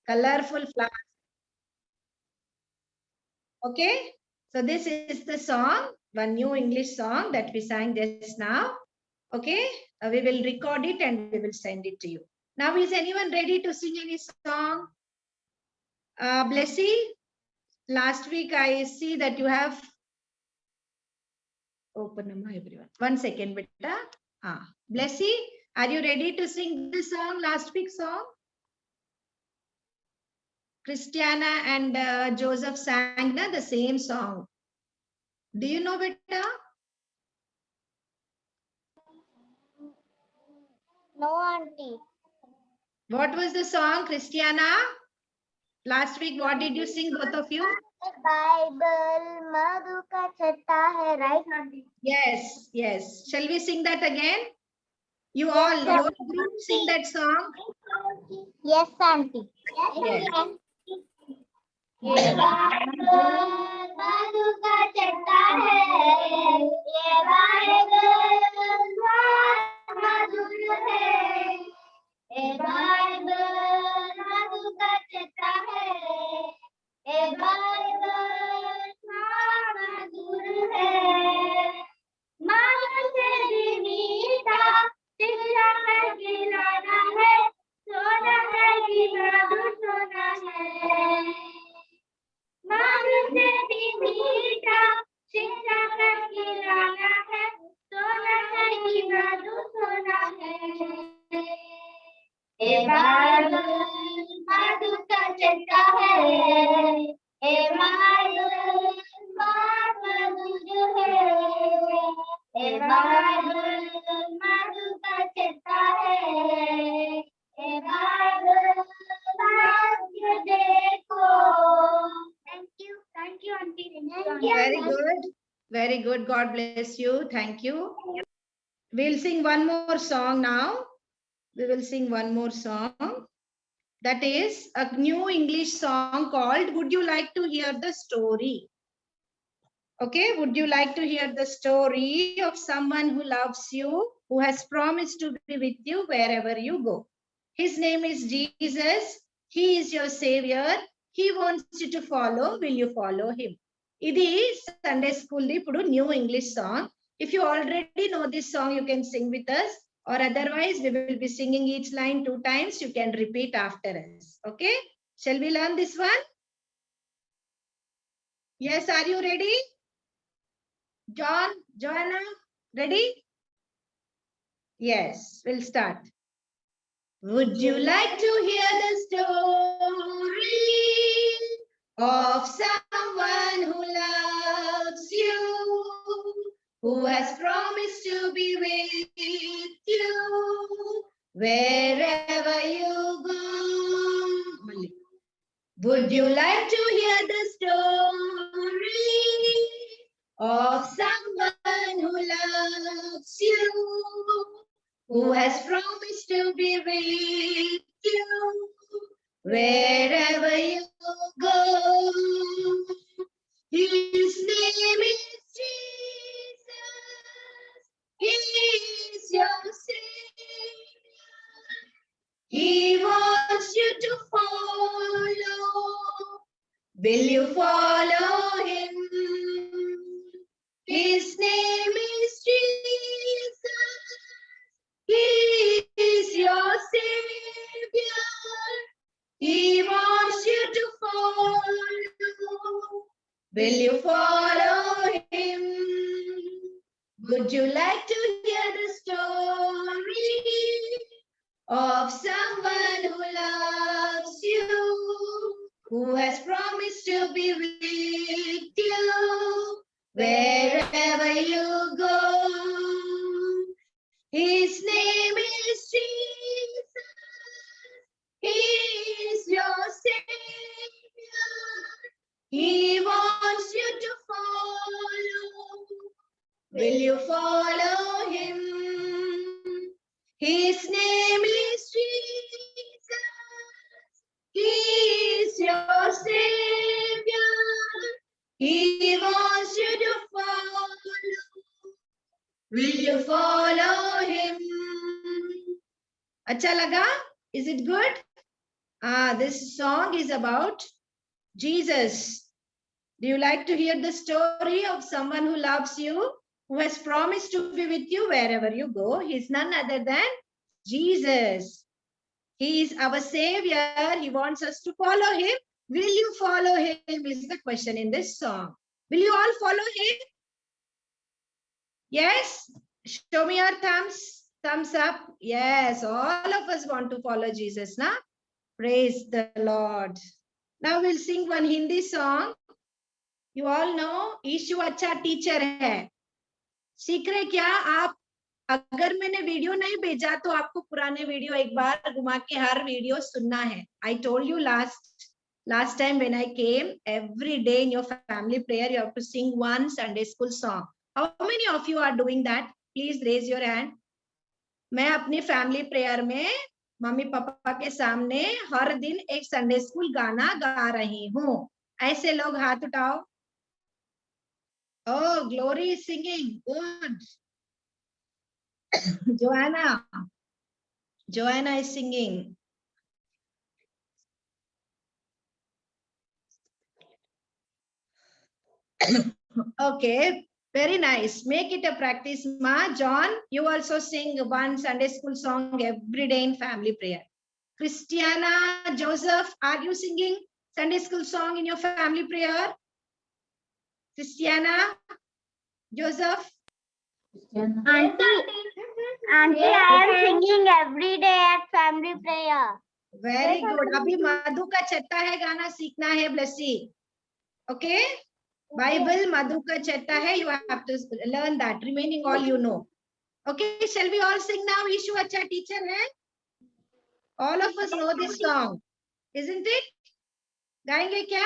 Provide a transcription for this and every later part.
colorful flowers. Okay, so this is the song, one new English song that we sang just now. Okay, we will record it and we will send it to you. Now, is anyone ready to sing any song? Blessy, last week I see that you have open everyone. 1 second, beta. Blessy, are you ready to sing this song, last week's song? Christiana and Joseph sang the same song. Do you know, beta? No, auntie. What was the song, Christiana? Last week, what did you sing, both of you? Bible, Madhu ka chatta hai, right, auntie? Yes, yes. Shall we sing that again? You all, Yes, whole group sing that song? Yes, auntie. Yes. ये Bible मधु का चट्टा है, ये Bible मधुर है, ये Bible मधु का चट्टा है, ये बाइबल मधुर है, माँ से भी मीठा शिक्षा का खिलाना है, सोना है कि मधुर सोना है। माधु से भी मीठा शिक्षा का खिलाना है, सोना है कि मधु सोना है। ए बाइबल मधु का चट्टा है, ए बाइबल मधुर है, ए बाइबल मधु का चट्टा है, ए बाइबल भाग्य देखो। Thank you, auntie. Very good. Very good. God bless you. Thank you. We'll sing one more song now. We will sing one more song. That is a new English song called Would You Like to Hear the Story? Okay, would you like to hear the story of someone who loves you, who has promised to be with you wherever you go? His name is Jesus. He is your savior. He wants you to follow. Will you follow him? Idi Sunday school ipudu new English song. If you already know this song, you can sing with us, or otherwise we will be singing each line 2 times. You can repeat after us. Okay? Shall we learn this one? Yes, are you ready? John, Joanna, ready? Yes, we'll start. Would you like to hear the story of someone who loves you, who has promised to be with you wherever you go? Would you like to hear the story of someone who loves you, who has promised to be with you wherever you go? His name is Jesus. He is your Savior. He wants you to follow. Will you follow him? His name is Jesus. He is your Savior. He wants you to follow. Will you follow him? Would you like to hear the story of someone who loves you, who has promised to be with you wherever you go? His name is Jesus. He is your Savior. He wants you to follow. Will you follow him? His name is Jesus. He is your Savior. He wants you to follow. Will you follow him? अच्छा लगा? Is it good? This song is about Jesus. Do you like to hear the story of someone who loves you, who has promised to be with you wherever you go? He is none other than Jesus. He is our Savior. He wants us to follow Him. Will you follow Him is the question in this song. Will you all follow Him? Yes? Show me your thumbs up. Yes, all of us want to follow Jesus, na? Praise the Lord. Now we'll sing one Hindi song. You all know, Ishu अच्छा teacher है. सीख रहे क्या आप? अगर मैंने video नहीं भेजा तो आपको पुराने वीडियो एक बार घुमा के हर वीडियो सुनना है. I told you last time when I came, every day in your family prayer you have to sing one Sunday school song. How many of you are doing that? Please raise your hand. मैं अपनी family prayer में mummy papa के सामने हर दिन एक Sunday school गाना गा रही हूँ. ऐसे लोग हाथ उठाओ. Oh, Glory is singing. Good. Joanna is singing. Okay, very nice. Make it a practice, Ma. John, you also sing one Sunday school song every day in family prayer. Christiana, Joseph, are you singing Sunday school song in your family prayer? Christiana, Joseph? Auntie, I am singing every day at family prayer. Very good. अभी मधु का चट्टा है गाना सीखना है Blessy. Okay? Bible मधु का चट्टा है. You have to learn that. Remaining all you know. Okay, shall we all sing now? Ishu अच्छा टीचर है. All of us know this song, isn't it? गाएंगे क्या?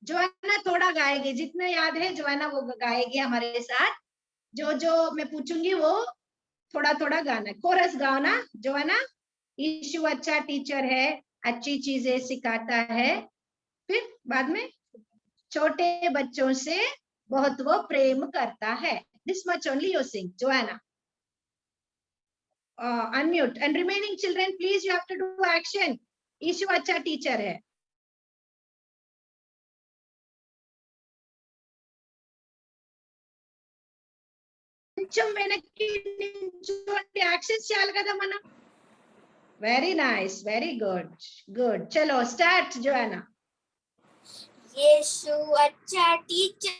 जोआना थोड़ा गाएगी. जितना याद है जोआना वो गाएगी हमारे साथ. जो मैं पूछूंगी वो थोड़ा थोड़ा गाना. कोरस गाओ ना जोआना. ईशु अच्छा टीचर है, अच्छी चीजें सिखाता है. फिर बाद में छोटे बच्चों से बहुत वो प्रेम करता है. This much only you sing, Joanna. Unmute. And remaining children, please, you have to do action. Ishu अच्छा टीचर है. action చేయాలి కదా మనం. Very nice, very good. Good. चलो start, Joanna. यीशु अच्छा टीचर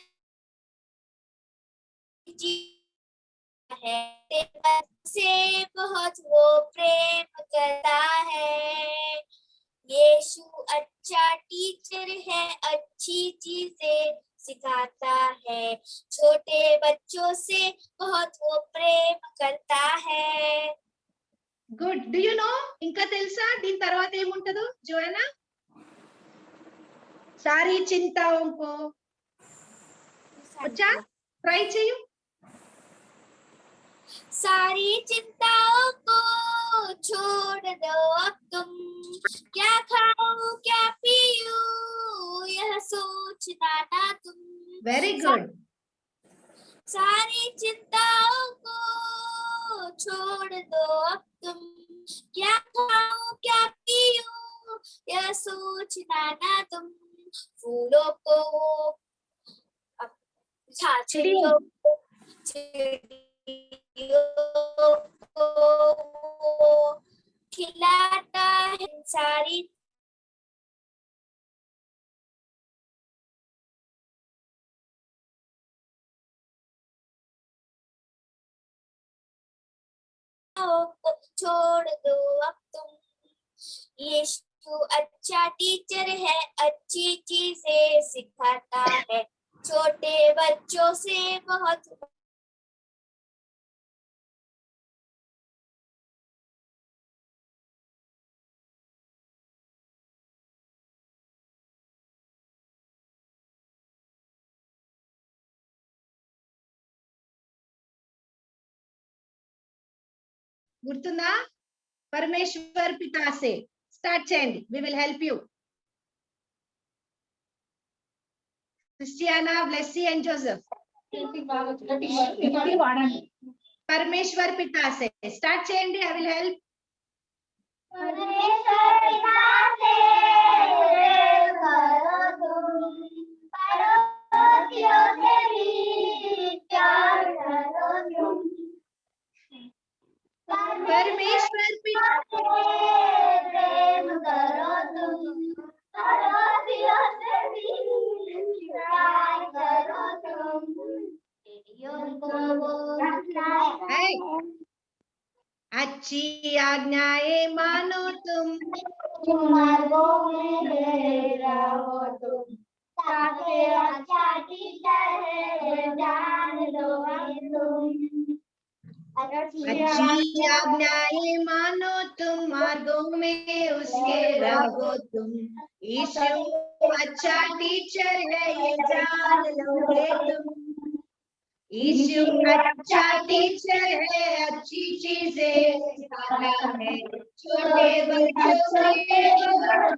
है, से बहुत वो प्रेम करता है. यीशु अच्छा टीचर है, अच्छी चीजें सिखाता है. छोटे बच्चों से बहुत वो प्रेम करता है. Good. Do you know? ఇంకా తెలుసా దీని తర్వాత ఏముంటదో జోయానా? सारी चिंताओं को अच्छा ट्राई చేయు. सारी चिंताओं को छोड़ दो अब तुम. क्या खाऊं क्या पीऊं यह सोचना ना तुम. Very good. सारी चिंताओं को छोड़ दो अब तुम. क्या खाऊं क्या पीऊं यह सोचना ना तुम. फूलों को चिड़ियों को खिलाता है. सारी को छोड़ दो अब तुम. यीशु अच्छा टीचर है, अच्छी चीजें सिखाता है. छोटे बच्चों से बहुत గుర్తుందా? పరమేశ్వర్ పితా से స్టార్ట్ చేయండి. We will help you. Christiana, Blessy and Joseph. परमेश्वर पिता से स्टार्ट చేయండి. I will help. परमेश्वर पिता से प्रेम करो तुम, पड़ोसियों से भी प्यार करो तुम। परमेश्वर पिता से प्रेम करो तुम, पड़ोसियों से भी प्यार करो तुम। को बोलना है। अच्छी आज्ञाएं मानो तुम, मार्गों में रहो तुम, ताकि अच्छा टीचर है जान लो तुम। अच्छी आज्ञाएं मानो तुम, मार्गों में उसके रहो तुम। यीशु अच्छा टीचर है ये जान लोगे तुम। यीशु अच्छा टीचर है, अच्छी चीजें सिखाता है। छोटे बच्चों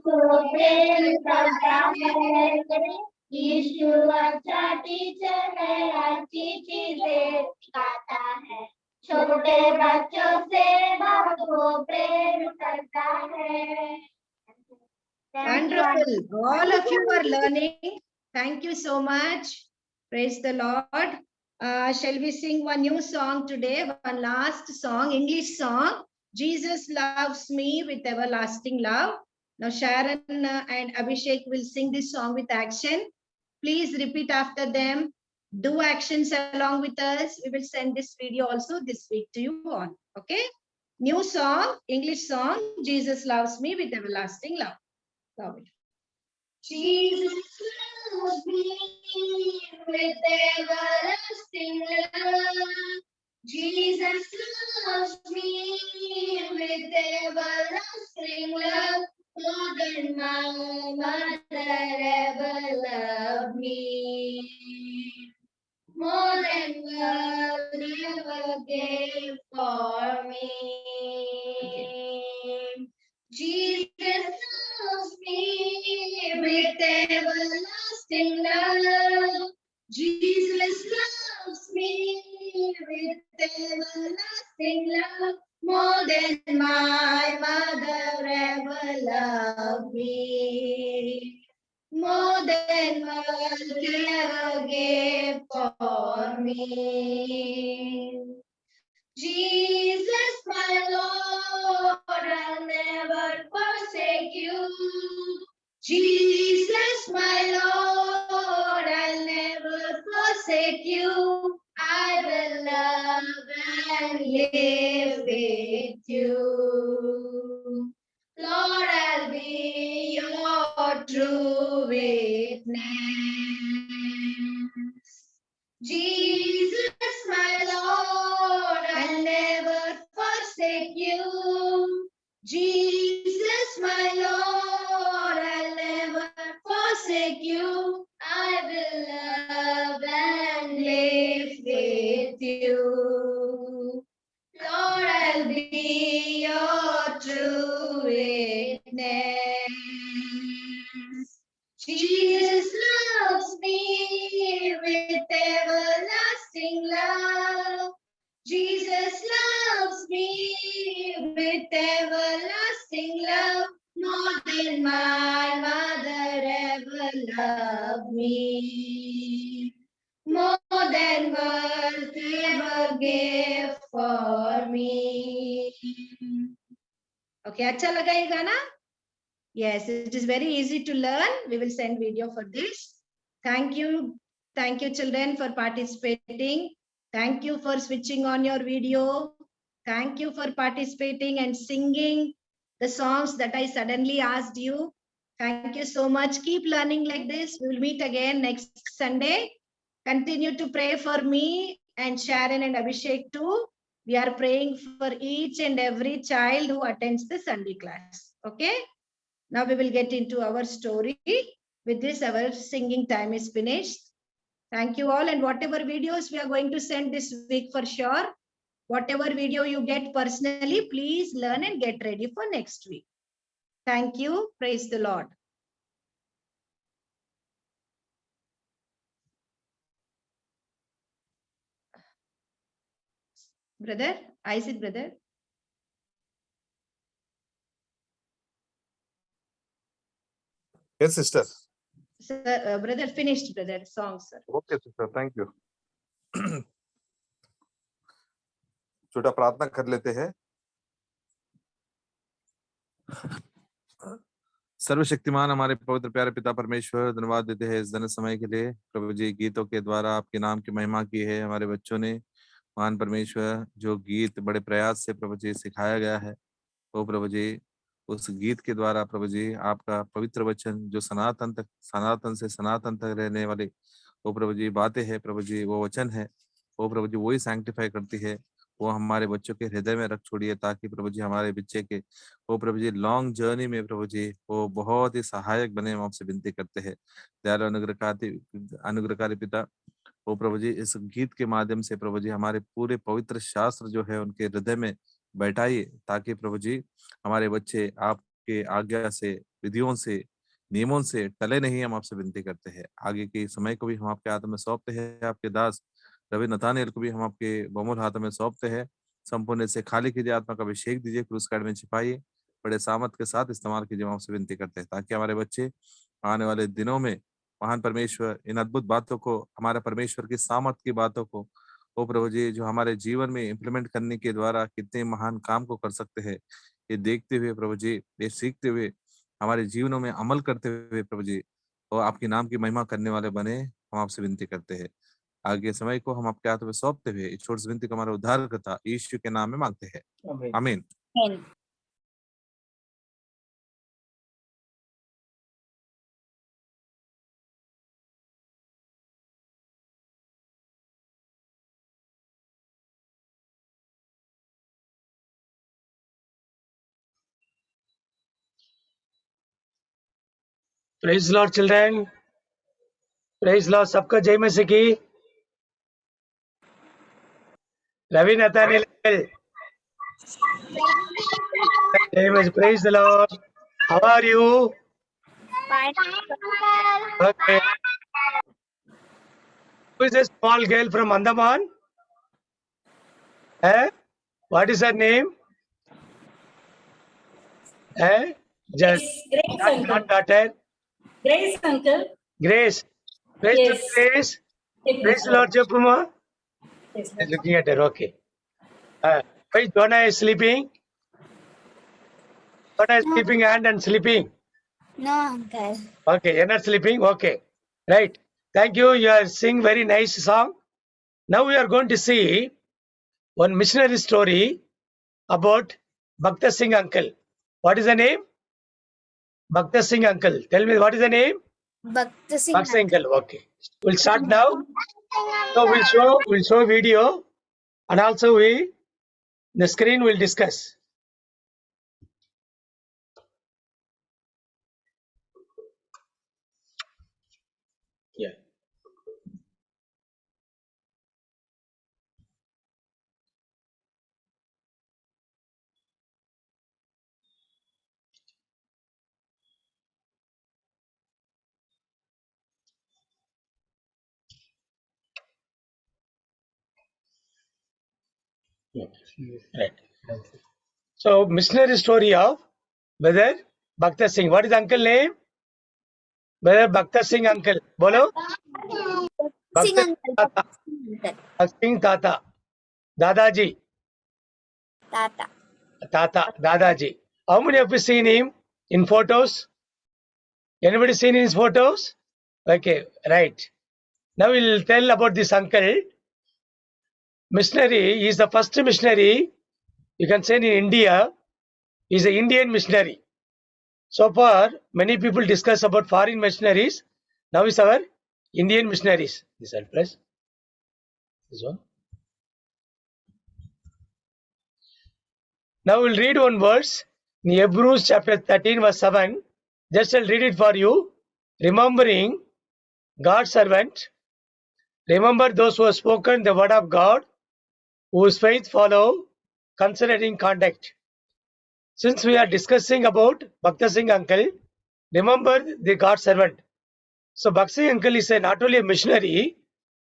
को प्रेम करता है। यीशु अच्छा टीचर है, अच्छी चीजें सिखाता है। छोटे बच्चों से बाप को प्रेम करता है। Wonderful. All of you are learning. Thank you so much. Praise the Lord. Shall we sing one new song today? One last song, English song. Jesus loves me with everlasting love. Now Sharon and Abhishek will sing this song with action. Please repeat after them. Do actions along with us. We will send this video also this week to you all. Okay? New song, English song. Jesus loves me with everlasting love. Love it. Jesus loves me with everlasting love. Jesus loves me with everlasting love. More than my mother ever loved me. More than world ever gave for me. Jesus loves me with everlasting love. Jesus loves me with everlasting love. More than my mother ever loved me. More than world ever gave for me. Jesus, my Lord, I'll never forsake you. Jesus, my Lord, I'll never forsake you. I will love and live with you. Lord, I'll be your true witness. Jesus, my Lord, I'll never forsake you. Jesus, my Lord, I'll never forsake you. I will love and live with you. Lord, I'll be your true witness. Jesus loves me with everlasting love. Jesus loves me with everlasting love. More than my mother ever loved me. More than world ever gave for me. Okay, अच्छा लगा ये गाना? Yes, it is very easy to learn. We will send video for this. Thank you children for participating. Thank you for switching on your video. Thank you for participating and singing the songs that I suddenly asked you. Thank you so much. Keep learning like this. We will meet again next Sunday. Continue to pray for me and Sharon and Abhishek too. We are praying for each and every child who attends the Sunday class. Okay? Now we will get into our story. With this, our singing time is finished. Thank you all. And whatever videos we are going to send this week for sure, whatever video you get personally, please learn and get ready for next week. Thank you. Praise the Lord. Brother, Isaac brother. Yes, sister. Sir, brother finished, brother, song, sir. Okay, sister. Thank you. छोटा प्रार्थना कर लेते हैं। सर्वशक्तिमान हमारे पवित्र प्यारे पिता परमेश्वर, धन्यवाद देते हैं इस धन्य समय के लिए। प्रभु जी, गीतों के द्वारा आपके नाम की महिमा की है हमारे बच्चों ने। महान परमेश्वर, जो गीत बड़े प्रयास से प्रभु जी सिखाया गया है, वो प्रभु जी उस गीत के द्वारा प्रभु जी आपका पवित्र वचन जो सनातन से सनातन तक रहने वाले वो प्रभु जी बातें है, प्रभु जी वो वचन है, वो प्रभु जी वही सैंक्टिफाई करती है। वो हमारे बच्चों के हृदय में रख छोड़िए, ताकि प्रभु जी हमारे बच्चे के वो प्रभु जी लॉन्ग जर्नी में प्रभु जी वो बहुत ही सहायक बने। हम आपसे विनती करते हैं दयालु अनुग्रहकारी पिता, वो प्रभु जी इस गीत के माध्यम से प्रभु जी हमारे पूरे पवित्र शास्त्र जो है उनके हृदय में बैठाइए, ताकि प्रभु जी हमारे बच्चे आपके आज्ञा से, विधियों से, नियमों से टले नहीं। हम आपसे विनती करते हैं आगे के समय को भी हम आपके हाथ में सौंपते हैं। आपके दास रवि नथानियल को भी हम आपके बहुमूल्य हाथों में सौंपते हैं। संपूर्ण से खाली कीजिए, आत्मा का अभिषेक दीजिए, क्रूस कार्ड में छिपाइए, बड़े सामर्थ के साथ इस्तेमाल कीजिए। हम आपसे विनती करते हैं ताकि हमारे बच्चे आने वाले दिनों में महान परमेश्वर इन अद्भुत बातों को, हमारे परमेश्वर की सामर्थ की बातों को, वो प्रभु जी जो हमारे जीवन में इम्प्लीमेंट करने के द्वारा कितने महान काम को कर सकते हैं, ये देखते हुए प्रभु जी, ये सीखते हुए हमारे जीवनों में अमल करते हुए प्रभु जी और आपके नाम की महिमा करने वाले बने। हम आपसे विनती करते हैं। आगे समय को हम आपके हाथों में सौंपते हुए इस छोटी सी विनती को हमारे उद्धारकर्ता यीशु के नाम में मांगते हैं, आमीन। Praise Lord, children. Praise Lord. सबका जय मसीह की। रवि नथानियल, जय मसीह। Praise the Lord. How are you? Okay. Who is this small girl from Andaman? Eh? What is her name? Eh? Just not daughter. Grace, uncle. Grace. Praise Yes. the Grace. Praise the Lord, Japuma. He's looking at her. Okay. Why Jonah is sleeping? Jonah is sleeping and sleeping. No, uncle. Okay, you're not sleeping. Okay, right. Thank you. You are singing very nice song. Now we are going to see one missionary story about Bhakta Singh uncle. What is the name? Bhakta Singh uncle. Tell me, what is the name? Bhakta Singh. Bhakta Singh uncle. Okay. We'll start now. So we'll show video, and also the screen will discuss. Yeah. Right. So missionary story of Brother Bhakta Singh. What is uncle name? Brother Bhakta Singh uncle. Bolo. Singh Bhakta uncle. Bhakta Singh Tata. Dadaji. Tata. Tata. Dadaji. How many of you seen him in photos? Anybody seen his photos? Okay, right. Now we'll tell about this uncle. Missionary. He is the first missionary, you can say, in India. He is an Indian missionary. So far, many people discuss about foreign missionaries. Now is our Indian missionaries. This one, press. This one. Now we'll read one verse in Hebrews chapter 13 verse 7. Just I'll read it for you. Remembering God's servant, remember those who have spoken the word of God, whose faith follow, considering conduct. Since we are discussing about Bhakta Singh uncle, remember the God servant. So Bhakta Singh uncle is not only a missionary,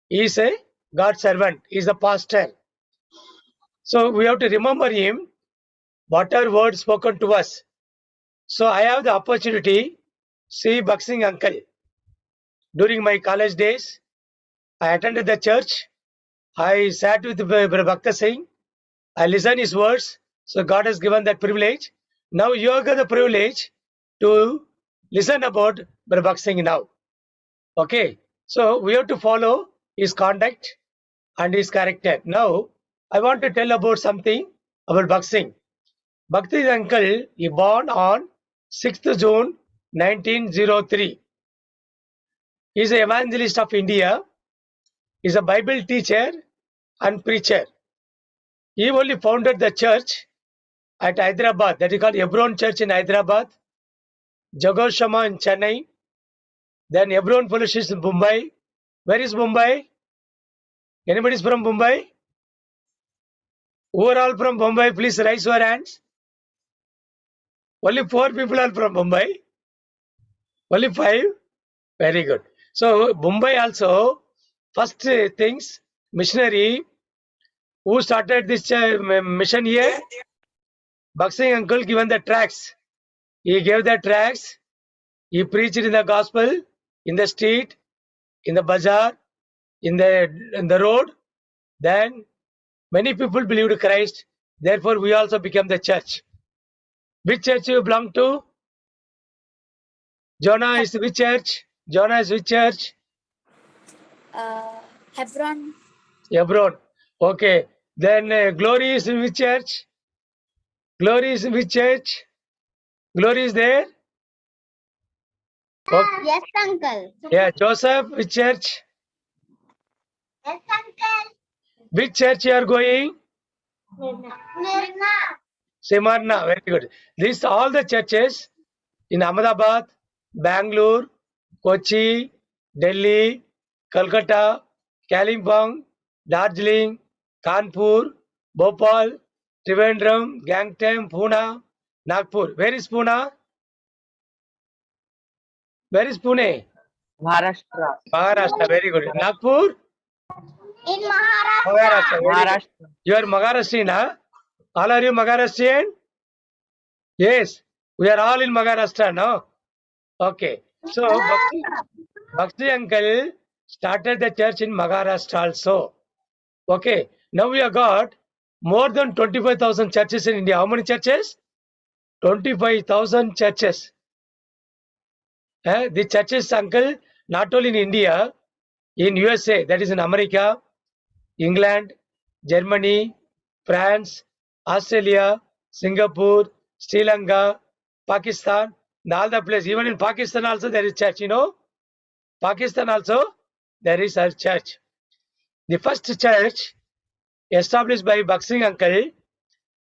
he is a God servant, he is a pastor. So we have to remember him, what are words spoken to us. So I have the opportunity. see Baksing uncle. During my college days, I attended the church. I sat with Brother Bhakta Singh. I listened his words. So God has given that privilege. Now you have got the privilege to listen about Brother Bhakta Singh now. Okay. So we have to follow his conduct and his character. Now I want to tell about something about Bhakta Singh. Bhakta Singh uncle, he born on 6th June 1903. He is an evangelist of India. He is a Bible teacher and preacher. He only founded the church at Hyderabad, that is called Hebron Church in Hyderabad, Jagoshama in Chennai, then Hebron Fellowship in Mumbai. Where is Mumbai? Anybody is from Mumbai? Who are all from Mumbai? Please raise your hands. Only 4 people are from Mumbai. Only 5? Very good. So Mumbai also, first things, missionary, who started this mission here? Bhakta Singh uncle given the tracts. He gave the tracts. He preached in the gospel, in the street, in the bazaar, in the road. Then many people believed Christ. Therefore, we also became the church. Which church you belong to? Jonah is which church? Jonah is which church? Hebron. Hebron. Okay. Then Glory is in which church? Glory is in which church? Glory is there? Okay. Yes, uncle. Yeah. Joseph, which church? Yes, uncle. Which church you are going? Nirna. Simarna. Very good. These all the churches in Ahmedabad, Bangalore, Kochi, Delhi, Calcutta, Kalimpong, Darjeeling, Kanpur, Bhopal, Trivandrum, Gangtam, Pune, Nagpur. Where is Pune? Where is Pune? Maharashtra. Maharashtra. Very good. Nagpur? In Maharashtra. Maharashtra. Very good. Maharashtra. You are Maharashtrian, huh? All are you Maharashtrian? Yes. We are all in Maharashtra, no? Okay. So, Bhakti uncle started the church in Maharashtra also. Okay. Now we have got more than 25,000 churches in India. How many churches? 25,000 churches. The churches, uncle, not only in India, in USA, that is in America, England, Germany, France, Australia, Singapore, Sri Lanka, Pakistan, and all the places. Even in Pakistan also there is church, you know. Pakistan also there is a church. The first church established by Bhakta Singh uncle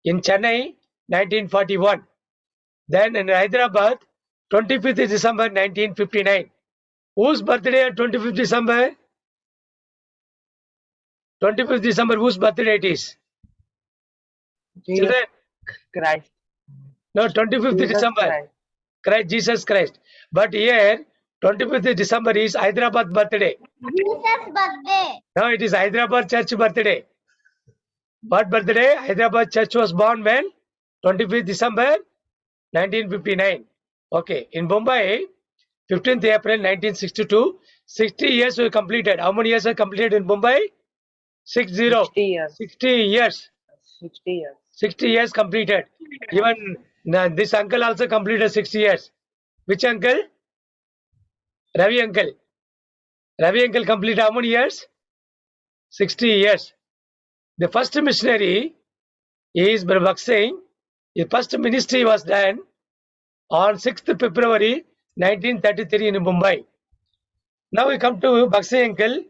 in Chennai, 1941. Then in Hyderabad, 25th December 1959. Whose birthday on 25th December? 25th December, whose birthday it is? Jesus Children, Christ. no, 25th Jesus December. Christ. Jesus Christ. But here, 25th December is Hyderabad birthday. Jesus' birthday. No, it is Hyderabad church birthday. What birthday? Hyderabad church was born when? 25th December 1959. Okay. In Mumbai, 15th April 1962, 60 years were completed. How many years are completed in Mumbai? 60. 60 years. 60 years. 60 years. 60 years completed. Even this uncle also completed 60 years. Which uncle? Ravi uncle. Ravi uncle completed how many years? 60 years. The first missionary is Bhakta Singh. The first ministry was done on 6th February 1933 in Mumbai. Now we come to Bhakta Singh uncle.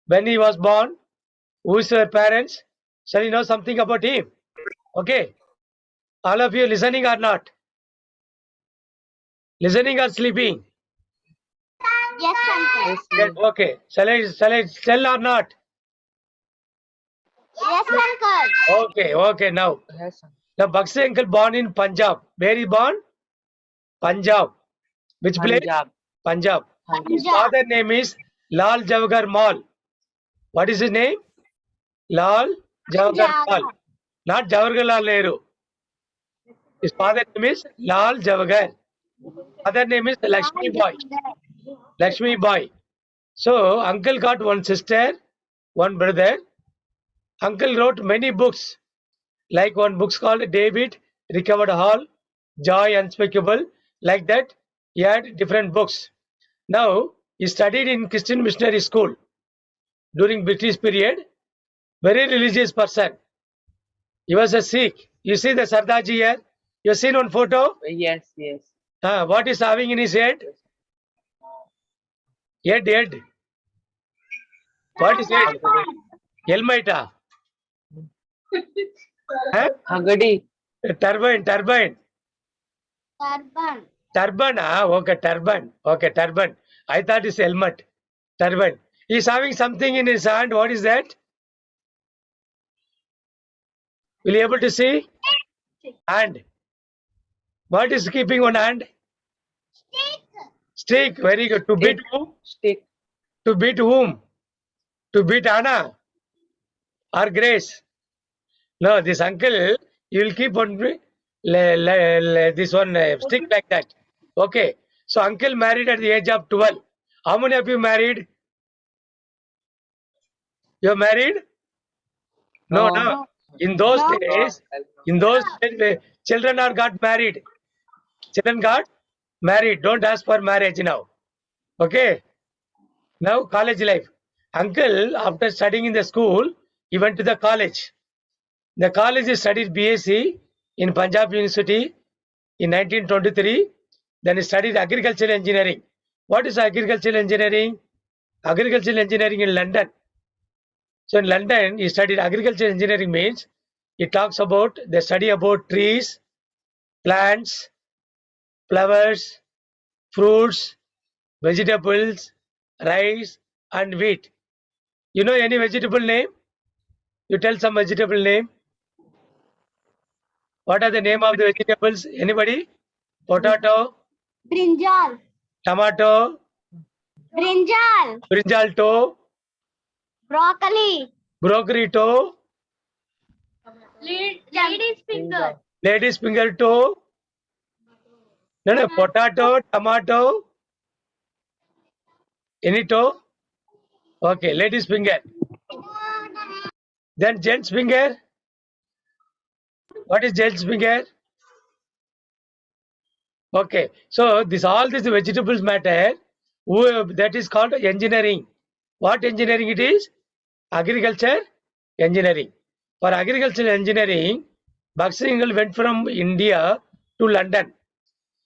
When he was born, who is your parents? Shall you know something about him? Okay. All of you listening or not? Listening or sleeping? Yes, uncle. Yes, Yes, okay. Shall I tell or not? Yes, uncle. Okay. Now yes. the Bhakta Singh uncle born in Punjab. Where he born? Punjab. Which place? Punjab. Punjab. His Punjab. father name is Lal Jawahar Mal. What is his name? Lal Jawahar Mal. Not Jawaharlal Nehru. His father name is Lal Jawahar. Other name is Lakshmi Boy. Lakshmi Boy. So uncle got one sister, one brother. Uncle wrote many books, like one book called David Recovered All, Joy Unspeakable. Like that, he had different books. Now he studied in Christian missionary school during British period. Very religious person. He was a Sikh. You see the Sardaji here. You seen one photo. Yes, yes. What is having in his head? Head. What is it? Helmet. Hagadi. Turban. Turban. Turban. Okay, turban. Okay, turban. I thought it's helmet. Turban. He's having something in his hand. What is that? Will you able to see? Hand. What is keeping one hand? Stick. Very good. To beat whom? Stick. To beat whom? To beat Anna or Grace? No, this uncle, you will keep on this one stick like that. Okay. So uncle married at the age of 12. How many of you married? You married? No, No. no. In those No. days, children are got married. Children got married. Don't ask for marriage now. Okay. Now college life. Uncle, after studying in the school, he went to the college. The college he studied BSc in Punjab University in 1923. Then he studied agricultural engineering. What is agricultural engineering? Agricultural engineering in London. So in London, he studied agricultural engineering means it talks about the study about trees, plants, flowers, fruits, vegetables, rice and wheat. You know any vegetable name? You tell some vegetable name. What are the name of the vegetables? Anybody? Potato, Brinjal. tomato, Brinjal. brinjal toe, Broccoli. broccoli toe, Lady's finger. lady's finger toe. No, potato, tomato, any toe. Okay, lady's finger. Then gent's finger. What is gent's finger? Okay, so all these vegetables matter. That is called engineering. What engineering it is? Agriculture engineering. For agricultural engineering, Bakshi Singhal went from India to London.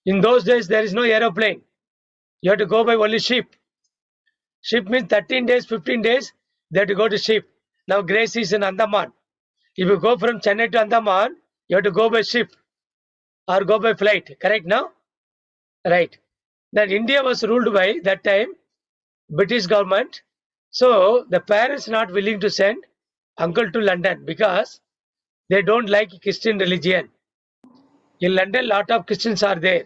In those days, there is no aeroplane. You have to go by only ship. Ship means 13 days, 15 days, they have to go to ship. Now Grace is in Andaman. If you go from Chennai to Andaman, you have to go by ship or go by flight. Correct now? Right. Then India was ruled by that time British government. So the parents not willing to send uncle to London because they don't like Christian religion. In London, lot of Christians are there.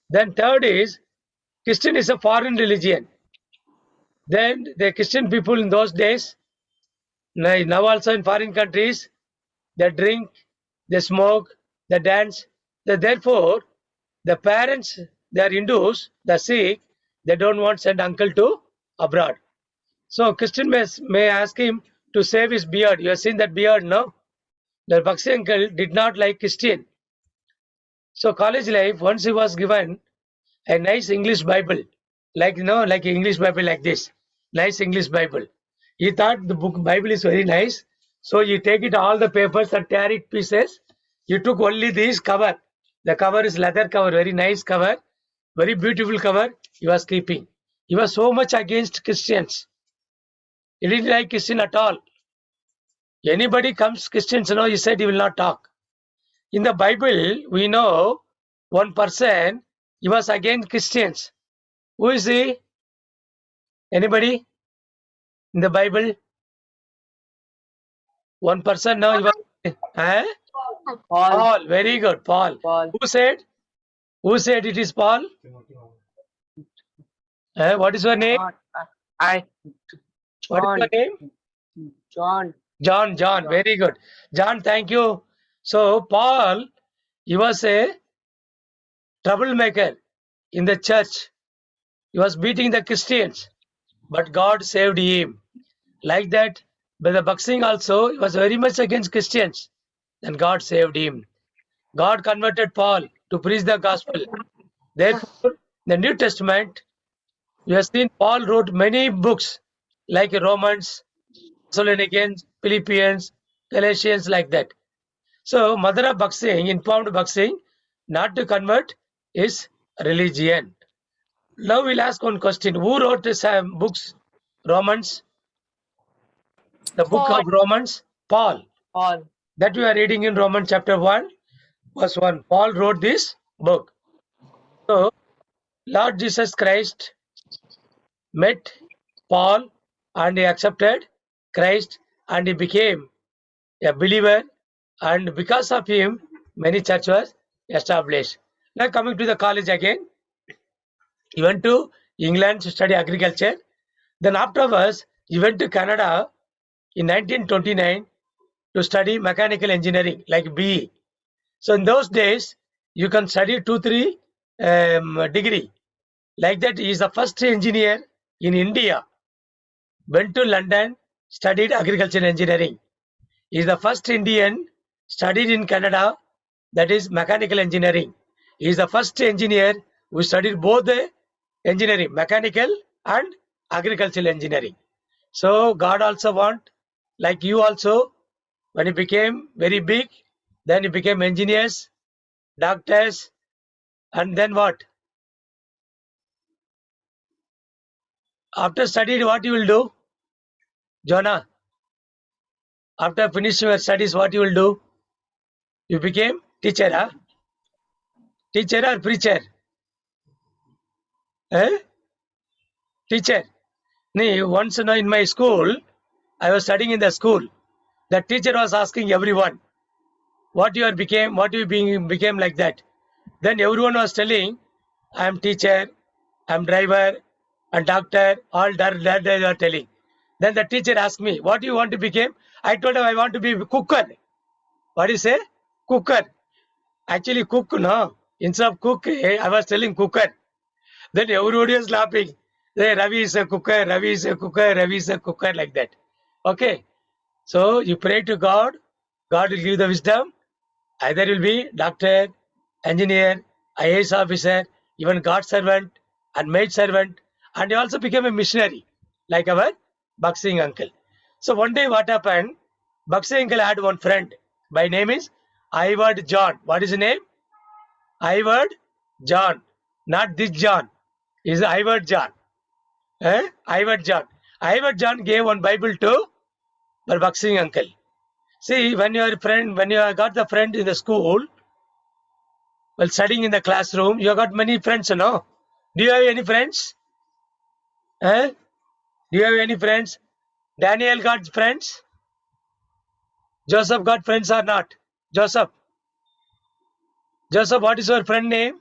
Then third is Christian is a foreign religion. Then the Christian people in those days, now also in foreign countries, they drink, they smoke, they dance. Therefore, the parents, they are Hindus, the Sikh, they don't want to send uncle to abroad. So Christian may ask him to save his beard. You have seen that beard, no? The Bakshi uncle did not like Christian. So college life, once he was given a nice English Bible, like like English Bible like this, nice English Bible. He thought the book Bible is very nice, so you take it all the papers and tear it pieces. You took only this cover. The cover is leather cover, very nice cover, very beautiful cover. He was keeping. He was so much against Christians. He didn't like Christian at all. Anybody comes Christians, he said he will not talk. In the Bible, we know one person, he was against Christians. Who is he? Anybody? In the Bible? One person now, he was, Paul. Very good, Paul. Who said? Who said it is Paul? What is your name? What is your name? John. John. Very good. John, thank you. So Paul, he was a troublemaker in the church. He was beating the Christians, but God saved him. Like that, Brother Bhakt also, he was very much against Christians. Then God saved him. God converted Paul to preach the gospel. Therefore, the New Testament, you have seen Paul wrote many books like Romans, Thessalonians, Philippians, Galatians, like that. So, mother of Bhakt informed Bhakt not to convert his religion. Now we'll ask one question. Who wrote these books? Romans? The book Paul. of Romans? Paul. Paul. That we are reading in Romans chapter 1, verse 1. Paul wrote this book. So, Lord Jesus Christ met Paul and he accepted Christ and he became a believer, and because of him, many church was established. Now coming to the college again, he went to England to study agriculture. Then afterwards, he went to Canada in 1929 to study mechanical engineering, like BE. So in those days, you can study 2-3 degree. Like that, he is the first engineer in India. Went to London, studied agriculture engineering. He is the first Indian studied in Canada, that is mechanical engineering. He is the first engineer who studied both the engineering, mechanical and agricultural engineering. So God also want, like you also, when you became very big, then you became engineers, doctors, and then what? After studied, what you will do? Jonah, after finishing your studies, what you will do? You became teacher, huh? Teacher or preacher? Eh? Teacher. Once in my school, I was studying in the school. The teacher was asking everyone, what you became like that. Then everyone was telling, I am teacher, I am driver, and doctor, all that they were telling. Then the teacher asked me, what do you want to become? I told him I want to be cooker. What do you say? Cooker. Actually cook, no. Instead of cook, I was telling cooker. Then everybody was laughing. Hey, Ravi is a cooker, Ravi is a cooker, Ravi is a cooker, like that. Okay. So you pray to God, God will give the wisdom. Either you will be doctor, engineer, IAS officer, even God servant and maid servant, and you also became a missionary, like our Bhakt Singh uncle. So one day what happened, Bhakt Singh uncle had one friend, by name is Iward John. What is his name? Iward John. Not this John. Is Iward John. Iward John. Iward John gave one Bible to our Bhakt Singh uncle. See, when you have got the friend in the school, while studying in the classroom, you have got many friends, no? Do you have any friends? Do you have any friends? Daniel got friends? Joseph got friends or not? Joseph, what is your friend name?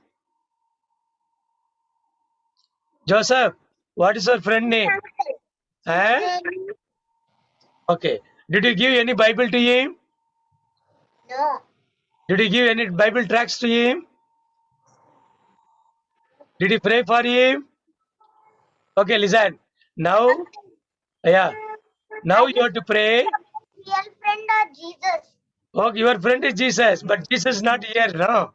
Joseph, what is your friend name? Okay. Did you give any Bible to him? No. Did you give any Bible tracts to him? Did you pray for him? Okay, listen. Now, now you have to pray. Real friend or Jesus? Okay, your friend is Jesus, but Jesus is not here, no?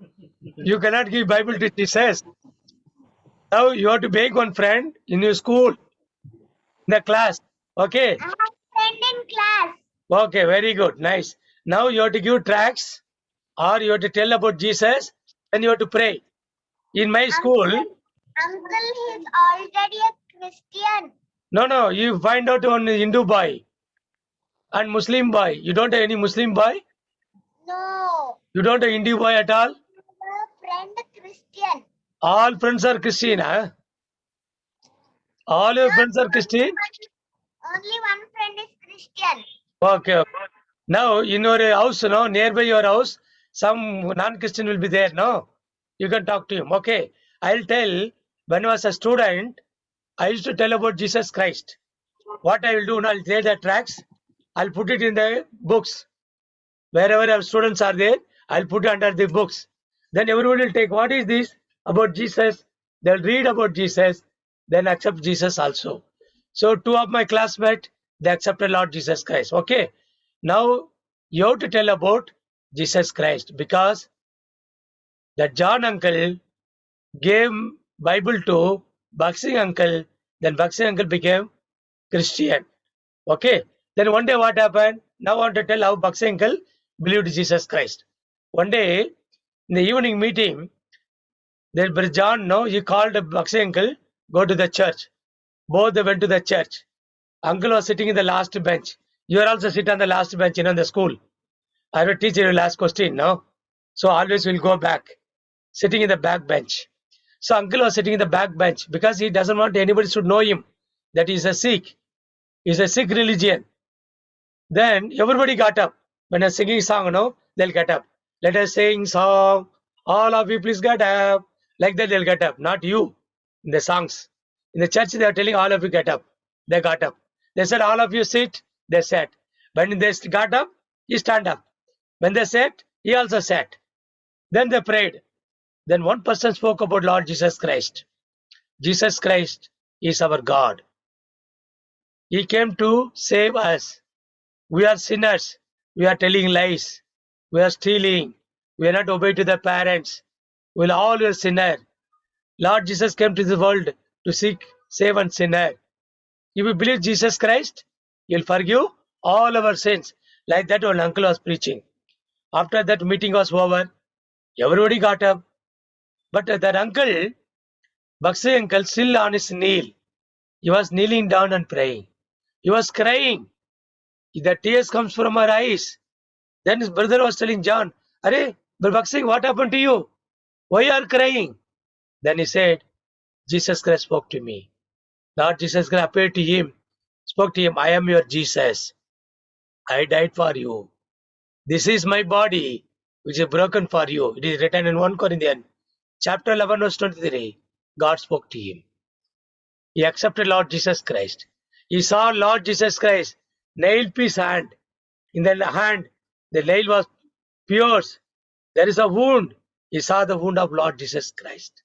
You cannot give Bible to Jesus. Now you have to make one friend in your school, in the class. Okay? I have a friend in class. Okay, very good, nice. Now you have to give tracts or you have to tell about Jesus and you have to pray. In my school... Uncle, he's already a Christian. No, you find out one Hindu boy and Muslim boy. You don't have any Muslim boy? No. You don't have Hindu boy at all? My friend Christian. All friends are Christian, huh? All your friends are Christian? Only one friend is Christian. Okay. Now, in your house, no, nearby your house, some non-Christian will be there, no? You can talk to him, okay? I'll tell, when I was a student, I used to tell about Jesus Christ. What I will do now, I'll take the tracts, I'll put it in the books. Wherever our students are there, I'll put it under the books. Then everyone will take, what is this? about Jesus, they'll read about Jesus, then accept Jesus also. So 2 of my classmates, they accepted Lord Jesus Christ. Okay. Now you have to tell about Jesus Christ, because that John uncle gave Bible to Bakshi uncle, then Bakshi uncle became Christian. Okay. Then one day what happened? Now I want to tell how Bakshi uncle believed Jesus Christ. One day in the evening meeting, then Brother John, no, he called Bakshi uncle, go to the church. Both they went to the church. Uncle was sitting in the last bench. You are also sit on the last bench in the school. I will teach you the last question, no? So always we'll go back. Sitting in the back bench. So uncle was sitting in the back bench because he doesn't want anybody to know him, that he is a Sikh. He is a Sikh religion. Then everybody got up. When a singing song, no, they'll get up. Let us sing song. All of you please get up. Like that they'll get up. Not you in the songs. In the church they are telling all of you get up. They got up. They said all of you sit. They sat. When they got up, he stand up. When they sat, he also sat. Then they prayed. Then one person spoke about Lord Jesus Christ. Jesus Christ is our God. He came to save us. We are sinners. We are telling lies. We are stealing. We are not obeying to the parents. We are all a sinner. Lord Jesus came to the world to seek, save and sinner. If you believe Jesus Christ, He will forgive all our sins. Like that one uncle was preaching. After that meeting was over, everybody got up. But that uncle, Bakshi uncle, still on his knee. He was kneeling down and praying. He was crying. The tears comes from our eyes. Then his brother was telling John, Arey, Bakshi, what happened to you? Why you are crying? Then he said, Jesus Christ spoke to me. Lord Jesus Christ appeared to him, spoke to him, I am your Jesus. I died for you. This is my body, which is broken for you. It is written in 1 Corinthians, chapter 11, verse 23. God spoke to him. He accepted Lord Jesus Christ. He saw Lord Jesus Christ, nail piece hand. In the hand, the nail was pierced. There is a wound. He saw the wound of Lord Jesus Christ.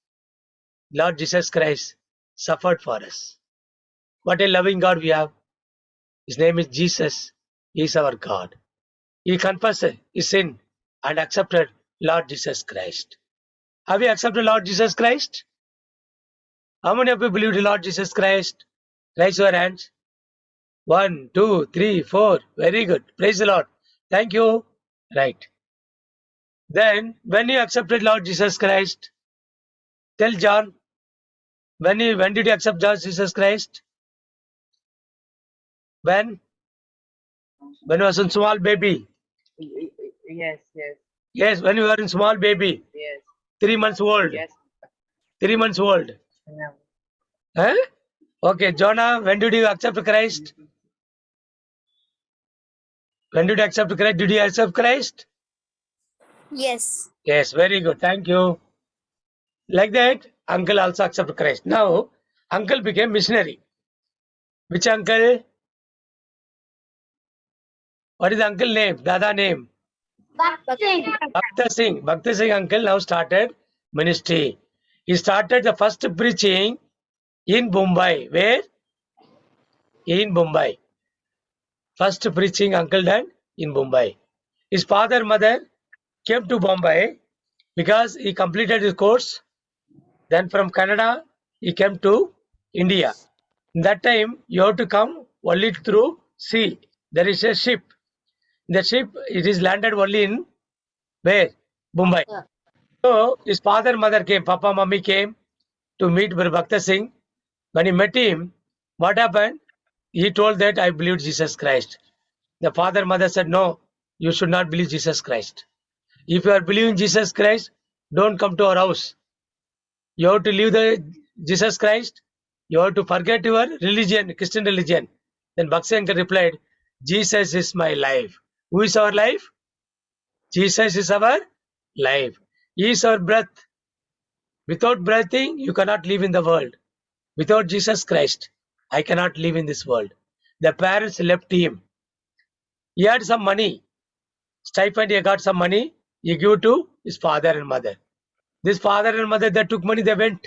Lord Jesus Christ suffered for us. What a loving God we have. His name is Jesus. He is our God. He confessed his sin and accepted Lord Jesus Christ. Have you accepted Lord Jesus Christ? How many of you believe in Lord Jesus Christ? Raise your hands. 1, 2, 3, 4. Very good. Praise the Lord. Thank you. Right. Then, when you accepted Lord Jesus Christ, tell John, when did you accept Lord Jesus Christ? When? When you was a small baby. Yes, yes, Yes, when you were in small baby. yes, 3 months old. yes. 3 months old. No. Huh? Okay, Jonah, when did you accept Christ? When did you accept Christ? Did you accept Christ? Yes. Yes, very good. Thank you. Like that, uncle also accepted Christ. Now, uncle became missionary. Which uncle? What is the uncle name? Dada name? Bhakta Singh. Bhakta Singh uncle now started ministry. He started the first preaching in Mumbai. Where? In Mumbai. First preaching uncle done in Mumbai. His father mother came to Bombay because he completed his course. Then from Canada, he came to India. In that time, you have to come only through sea. There is a ship. The ship, it is landed only in where? Mumbai. Yeah. So his father, mother came, Papa, Mummy came to meet Bhakta Singh. When he met him, what happened? He told that I believed Jesus Christ. The father, mother said, no, you should not believe Jesus Christ. If you are believing Jesus Christ, don't come to our house. You have to leave the Jesus Christ. You have to forget your religion, Christian religion. Then Bhakti uncle replied, Jesus is my life. Who is our life? Jesus is our life. He is our breath. Without breathing, you cannot live in the world. Without Jesus Christ, I cannot live in this world. The parents left him. He had some money. Stipend, he got some money. He gave to his father and mother. This father and mother, they took money, they went.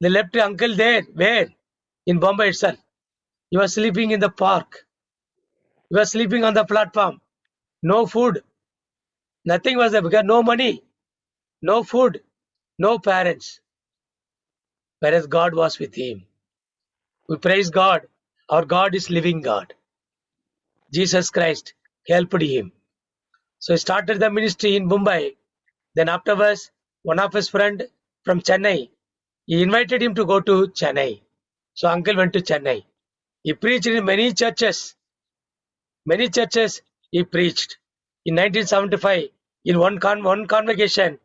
They left uncle there. Where? In Bombay itself. He was sleeping in the park. He was sleeping on the platform. No food. Nothing was there because no money, no food, no parents. Whereas God was with him. We praise God. Our God is living God. Jesus Christ helped him. So he started the ministry in Mumbai. Then afterwards, one of his friend from Chennai, he invited him to go to Chennai. So uncle went to Chennai. He preached in many churches. Many churches he preached. In 1975, in one convocation,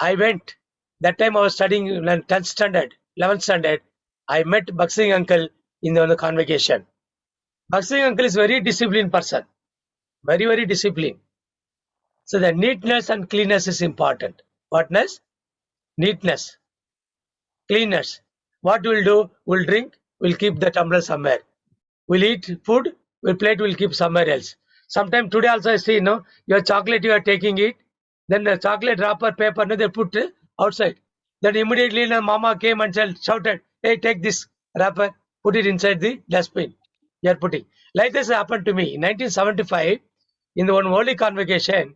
I went. That time I was studying in 10th standard, 11th standard. I met Baksing uncle in the convocation. Baksing uncle is very disciplined person. Very, very disciplined. So the neatness and cleanness is important. Whatness? Neatness. Cleanness. What we'll do? We'll drink, we'll keep the tumbler somewhere. We'll eat food, we'll plate, we'll keep somewhere else. Sometime today also I see, your chocolate you are taking it, then the chocolate wrapper paper, they put outside. Then immediately mama came and shouted, hey, take this wrapper, put it inside the dustbin. You are putting. Like this happened to me in 1975 in the one holy convocation.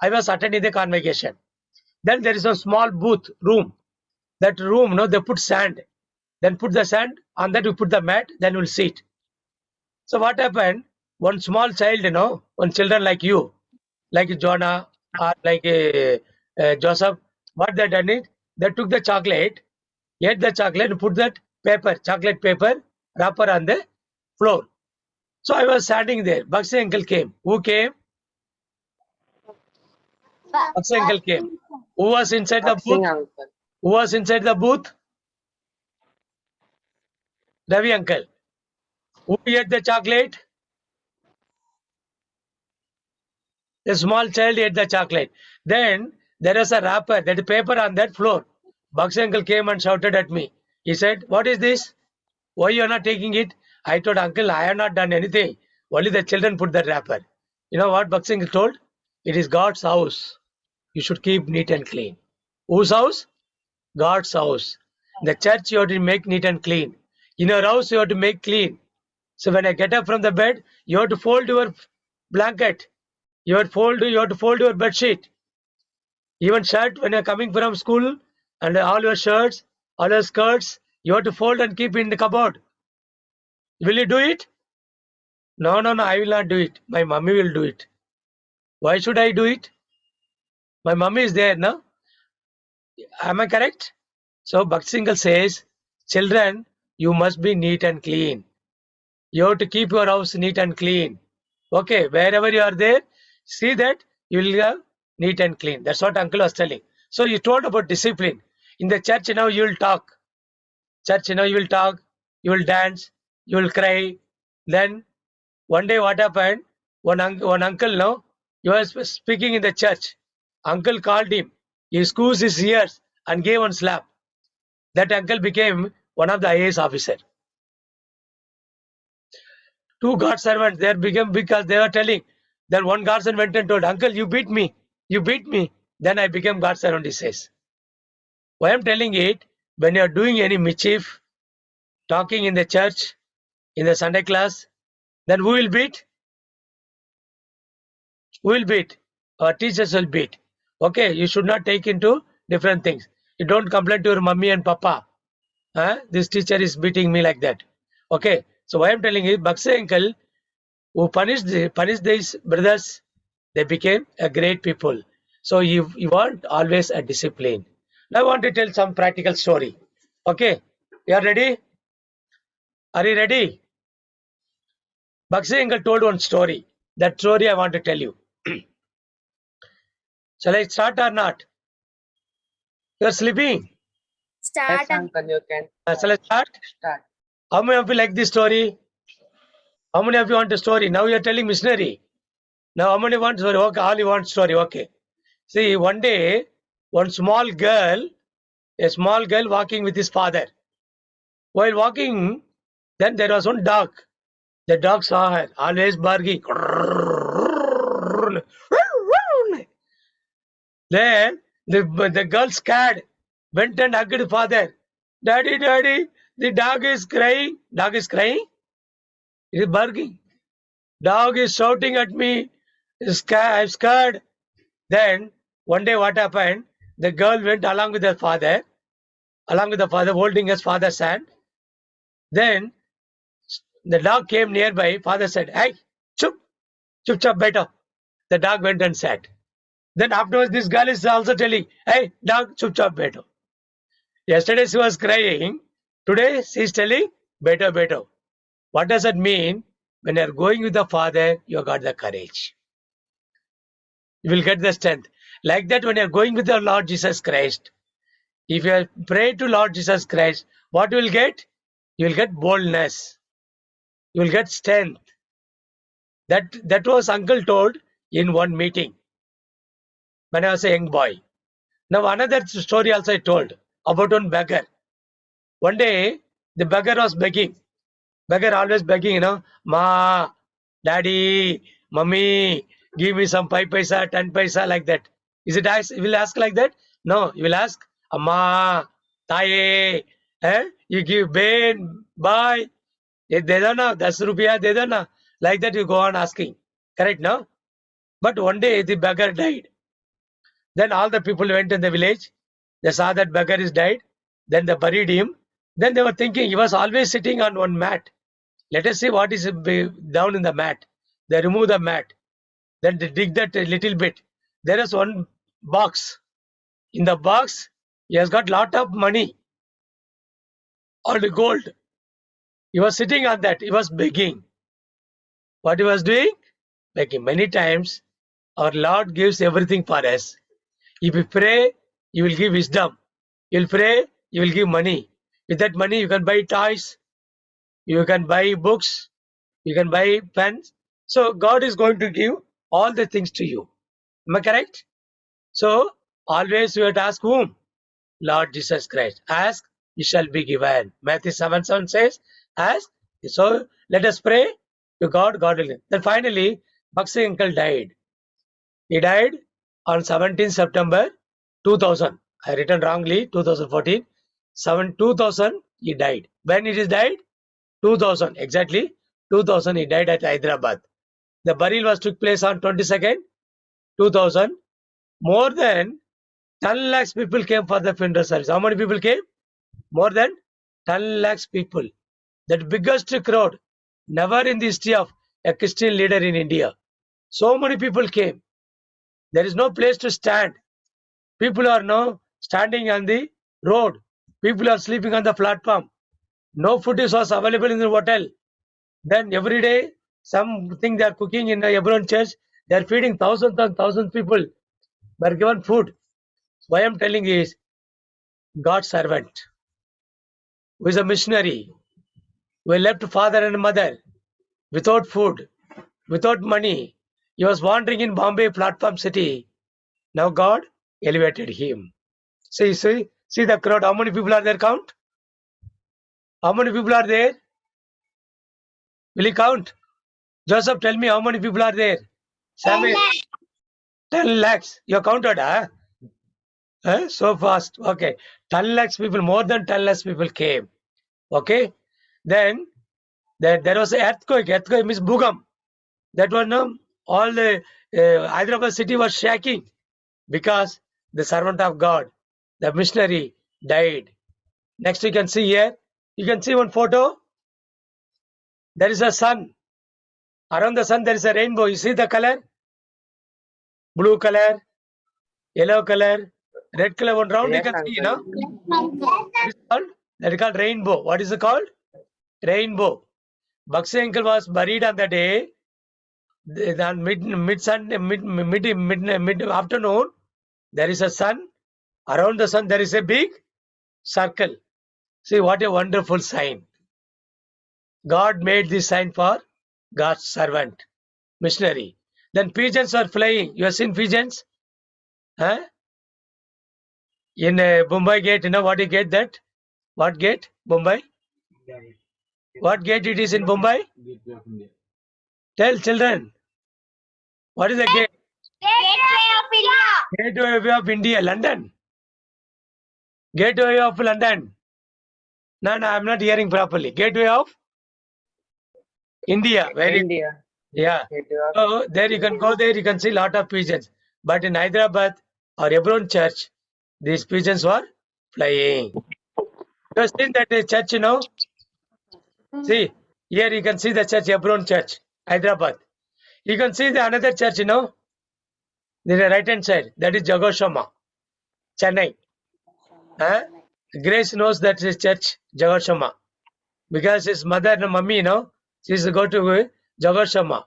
I was attending the convocation. Then there is a small booth room. That room, they put sand. Then put the sand, on that we put the mat, then we'll sit. So what happened? One small child, one children like you, like Jonah or like Joseph, what they done it? They took the chocolate, ate the chocolate, and put that paper, chocolate paper wrapper on the floor. So I was standing there. Baksing uncle came. Who came? Baksing uncle came. Who was inside the booth? Baksing uncle. Who was inside the booth? Ravi uncle. Who ate the chocolate? A small child ate the chocolate. Then there was a wrapper, that paper on that floor. Baksing uncle came and shouted at me. He said, what is this? Why you are not taking it? I told uncle, I have not done anything. Only the children put that wrapper. You know what Baksing uncle told? It is God's house. You should keep neat and clean. Whose house? God's house. The church you have to make neat and clean. In your house you have to make clean. So when I get up from the bed, you have to fold your blanket. You have to fold your bed sheet. Even shirt when you're coming from school, and all your shirts, all your skirts, you have to fold and keep in the cupboard. Will you do it? No, I will not do it. My mummy will do it. Why should I do it? My mummy is there, no? Am I correct? So Baksing uncle says, children, you must be neat and clean. You have to keep your house neat and clean. Okay, wherever you are there, see that you will have neat and clean. That's what uncle was telling. So you told about discipline. In the church now you will talk. Church you will talk, you will dance, you will cry. Then one day what happened? One uncle, he was speaking in the church. Uncle called him. He squeezed his ears and gave one slap. That uncle became one of the IAS officer. Two God servants there became because they were telling. Then one God servant went and told, uncle, you beat me. You beat me. Then I became God servant, he says. Why I'm telling it, when you are doing any mischief, talking in the church, in the Sunday class, then who will beat? Who will beat? Our teachers will beat. Okay, you should not take into different things. You don't complain to your mummy and papa. This teacher is beating me like that. Okay, so why I'm telling you, Baksing uncle, who punished these brothers, they became a great people. So you want always a discipline. Now I want to tell some practical story. Okay, you are ready? Are you ready? Baksing uncle told one story. That story I want to tell you. Shall I start or not? You are sleeping. Yes, uncle, you can Shall I start? start. How many of you like this story? How many of you want a story? Now you are telling missionary. Now how many want story? Okay, all you want story. Okay. See, one day, a small girl walking with his father. While walking, then there was one dog. The dog saw her, always barking. Then The girl scared, went and hugged father. Daddy, daddy, the dog is crying. Dog is crying? It is barking. Dog is shouting at me. I'm scared. Then one day what happened? The girl went along with her father, holding his father's hand. Then the dog came nearby. Father said, "Hey, chup, chup, chup, better." The dog went and sat. Then afterwards, this girl is also telling, "Hey, dog, chup, chup, better." Yesterday she was crying. Today she is telling, "Better, better." What does that mean? When you are going with the Father, you have got the courage. You will get the strength. Like that, when you are going with the Lord Jesus Christ, if you pray to Lord Jesus Christ, what you will get? You will get boldness. You will get strength. That was uncle told in one meeting when I was a young boy. Now another story also I told about one beggar. One day the beggar was begging. Beggar always begging, Ma, Daddy, Mummy, give me some 5 paisa, 10 paisa, like that. Is it nice? You will ask like that? No, you will ask, Amma, Taye, you give Ben, bye. De do na, 10 rupiya de do na. Like that you go on asking. Correct, no? But one day the beggar died. Then all the people went in the village. They saw that beggar is died. Then they buried him. Then they were thinking he was always sitting on one mat. Let us see what is down in the mat. They remove the mat. Then they dig that a little bit. There is one box. In the box, he has got lot of money or the gold. He was sitting on that. He was begging. What he was doing? Begging. Many times, our Lord gives everything for us. If you pray, you will give wisdom. You will pray, you will give money. With that money, you can buy toys. You can buy books. You can buy pens. So God is going to give all the things to you. Am I correct? So always you have to ask whom? Lord Jesus Christ. Ask, you shall be given. Matthew 7:7 says, ask. So let us pray to God. God will give. Then finally, Bakshi uncle died. He died on 17th September 2000. I written wrongly, 2014. 2000 he died. When it is died? 2000, exactly 2000 he died at Hyderabad. The burial took place on 22nd, 2000. More than 10 lakhs people came for the funeral service. How many people came? More than 10 lakhs people. That biggest crowd, never in the history of a Christian leader in India. So many people came. There is no place to stand. People are now standing on the road. People are sleeping on the platform. No food was available in the hotel. Then every day, something they are cooking in the Hebron church. They are feeding thousands and thousands of people. They are given food. Why I am telling is, God's servant, who is a missionary, who left father and mother without food, without money. He was wandering in Bombay platform city. Now God elevated him. See the crowd. How many people are there? Count. How many people are there? Will you count? Joseph, tell me how many people are there? Samuel. 10 lakhs. You counted, huh? So fast. Okay. 10 lakhs people, more than 10 lakhs people came. Okay. Then there was an earthquake. Earthquake means Bhugam. That one, all the Hyderabad city was shaking because the servant of God, the missionary, died. Next, you can see here. You can see one photo. There is a sun. Around the sun, there is a rainbow. You see the color? Blue color, yellow color, red color. One round Yes, you can see, uncle. What is called? That is called rainbow. What is it called? Rainbow. Bakshi uncle was buried on the day. On mid afternoon, there is a sun. Around the sun, there is a big circle. See what a wonderful sign. God made this sign for God's servant, missionary. Then pigeons are flying. You have seen pigeons? Huh? In Mumbai gate, what you get that? What gate? Mumbai? What gate it is in Mumbai? Tell children. What is the gate? Gateway of India. Gateway of India, London. Gateway of London. No, I'm not hearing properly. Gateway of India. Very India. yeah. Gateway of So there you can go there, you can see lot of pigeons. But in Hyderabad or Hebron church, these pigeons were flying. You have seen that church, See, here you can see the church, Hebron church, Hyderabad. You can see the another church, the right hand side, that is Jagoshama, Chennai. Grace knows that is church, Jagoshama. Because his mother and mummy, she used to go to Jagoshama.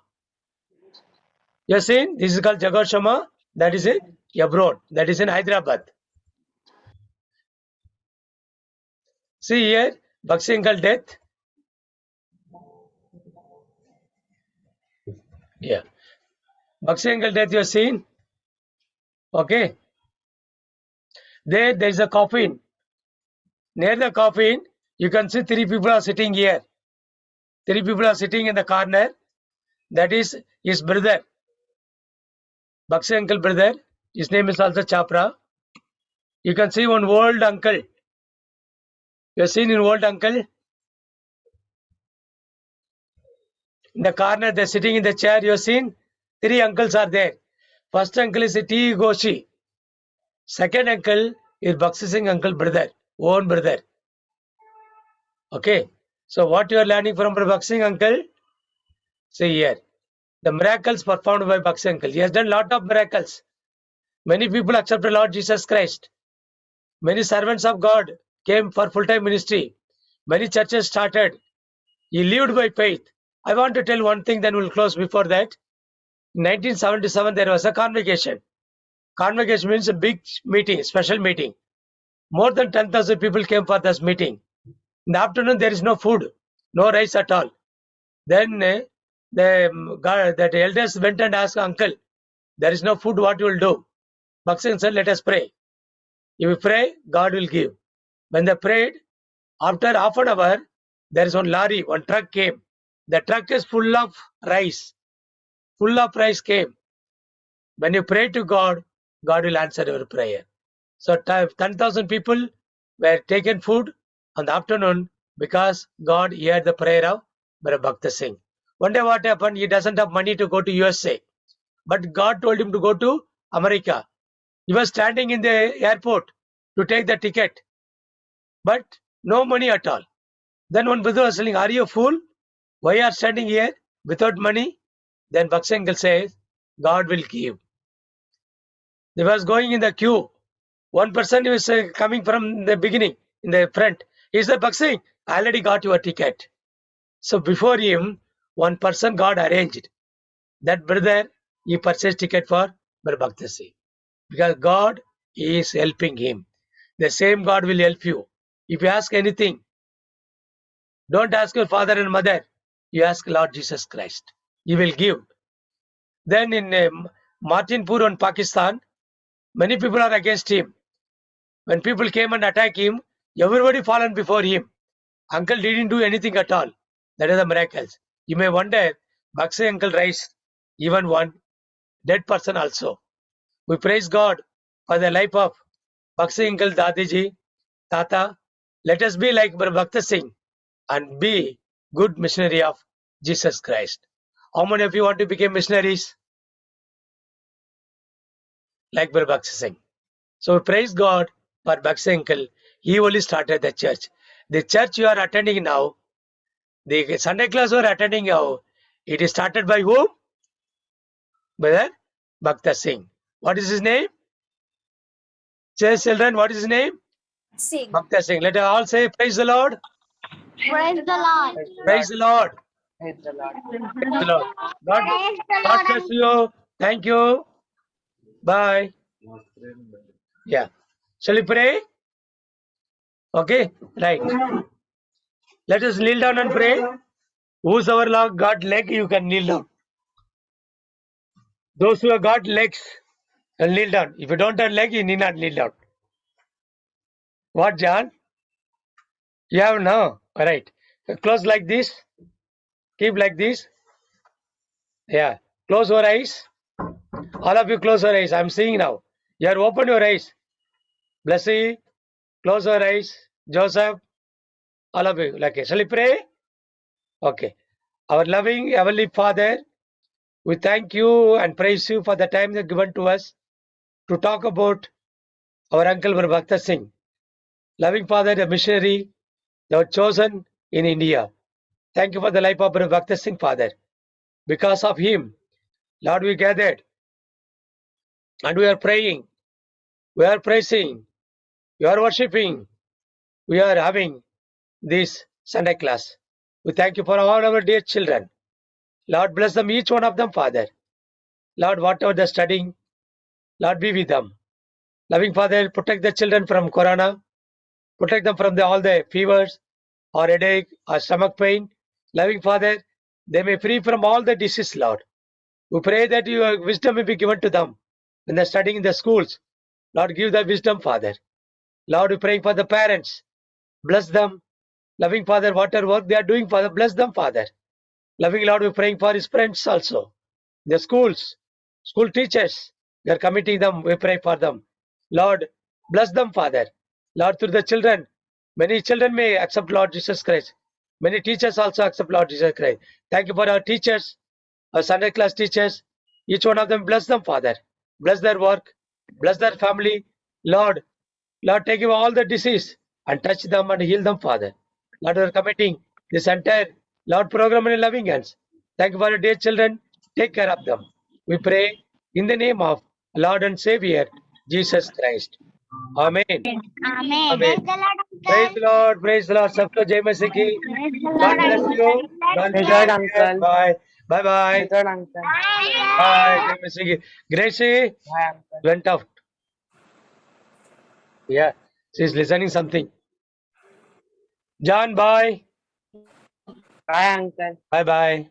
You have seen? This is called Jagoshama. That is in Hebron. That is in Hyderabad. See here, Bakshi uncle death. Yeah. Bakshi uncle death you have seen. Okay. There is a coffin. Near the coffin, you can see 3 people are sitting here. 3 people are sitting in the corner. That is his brother. Bakshi uncle brother. His name is also Chapra. You can see one old uncle. You have seen an old uncle? In the corner, they're sitting in the chair. You have seen? 3 uncles are there. First uncle is a T. Goshi. Second uncle is Bakshi Singh uncle brother, own brother. Okay. So what you are learning from Bakshi Singh uncle? See here. The miracles performed by Bakshi uncle. He has done lot of miracles. Many people accepted Lord Jesus Christ. Many servants of God came for full-time ministry. Many churches started. He lived by faith. I want to tell one thing, then we'll close before that. In 1977, there was a convocation. Convocation means a big meeting, special meeting. More than 10,000 people came for this meeting. In the afternoon, there is no food, no rice at all. Then the elders went and asked uncle, there is no food, what you will do? Bakshi Singh said, let us pray. If we pray, God will give. When they prayed, after half an hour, there is one lorry, one truck came. The truck is full of rice. Full of rice came. When you pray to God, God will answer your prayer. So 10,000 people were taken food on the afternoon because God heard the prayer of Bhakta Singh. One day what happened? He doesn't have money to go to USA. But God told him to go to America. He was standing in the airport to take the ticket. But no money at all. Then one brother was saying, are you a fool? Why are you standing here without money? Then Bakshi uncle says, God will give. They was going in the queue. One person was coming from the beginning in the front. He said, Bakshi, I already got your ticket. So before him, one person God arranged. That brother, he purchased ticket for Bhakta Singh. Because God is helping him. The same God will help you. If you ask anything, don't ask your father and mother. You ask Lord Jesus Christ. He will give. Then in Martinpur in Pakistan, many people are against him. When people came and attacked him, everybody fallen before him. Uncle didn't do anything at all. That is the miracles. You may wonder, Bakshi uncle raised even one dead person also. We praise God for the life of Bakshi uncle Dadiji, Tata. Let us be like Bhakta Singh and be good missionary of Jesus Christ. How many of you want to become missionaries? Like Bhakta Singh. So praise God for Bakshi uncle. He only started the church. The church you are attending now, the Sunday class you are attending now, it is started by whom? Brother Bhakta Singh. What is his name? Say, children, what is his name? Sing. Bhakta Singh. Let us all say, praise the Lord. Praise the Lord. Praise the Lord. Praise the Lord. Praise the Lord. God, Praise the God Lord. bless you. Thank you. Bye. Yeah. Shall we pray? Okay. Right. Let us kneel down and pray. Who's our Lord got leg, you can kneel down. Those who have got legs, kneel down. If you don't have leg, you need not kneel down. What, John? You have no. All right. Close like this. Keep like this. Yeah. Close your eyes. All of you close your eyes. I'm seeing now. Here, open your eyes. Blessy, close your eyes. Joseph, all of you. Okay, shall we pray? Okay. Our loving Heavenly Father, we thank you and praise you for the time you have given to us to talk about our uncle Bhakta Singh. Loving Father, the missionary that was chosen in India. Thank you for the life of Bhakta Singh, Father. Because of him, Lord, we gathered and we are praying, we are praising, we are worshipping, we are having this Sunday class. We thank you for all our dear children. Lord, bless them, each one of them, Father. Lord, whatever they're studying, Lord, be with them. Loving Father, protect the children from corona, protect them from all the fevers or headache or stomach pain. Loving Father, they may free from all the disease, Lord. We pray that your wisdom may be given to them when they're studying in the schools. Lord, give the wisdom, Father. Lord, we praying for the parents. Bless them. Loving Father, whatever work they are doing, Father, bless them, Father. Loving Lord, we're praying for his friends also. The schools, school teachers, they're committing them. We pray for them. Lord, bless them, Father. Lord, through the children, many children may accept Lord Jesus Christ. Many teachers also accept Lord Jesus Christ. Thank you for our teachers, our Sunday class teachers. Each one of them, bless them, Father. Bless their work, bless their family. Lord, take away all the disease and touch them and heal them, Father. Lord, we are committing this entire Lord program in your loving hands. Thank you for your dear children. Take care of them. We pray in the name of Lord and Savior, Jesus Christ. Amen. Amen. Praise the Lord. Praise the Lord. Sabko Jai Masih ki. God bless you. God Praise bless Lord, you. Uncle. Bye. Bye bye. Praise Lord, Uncle. Bye. Jai Masih ki. Gracie Bye, Uncle. went out. Yeah, she's listening something. John, bye. Bye, Uncle. Bye bye.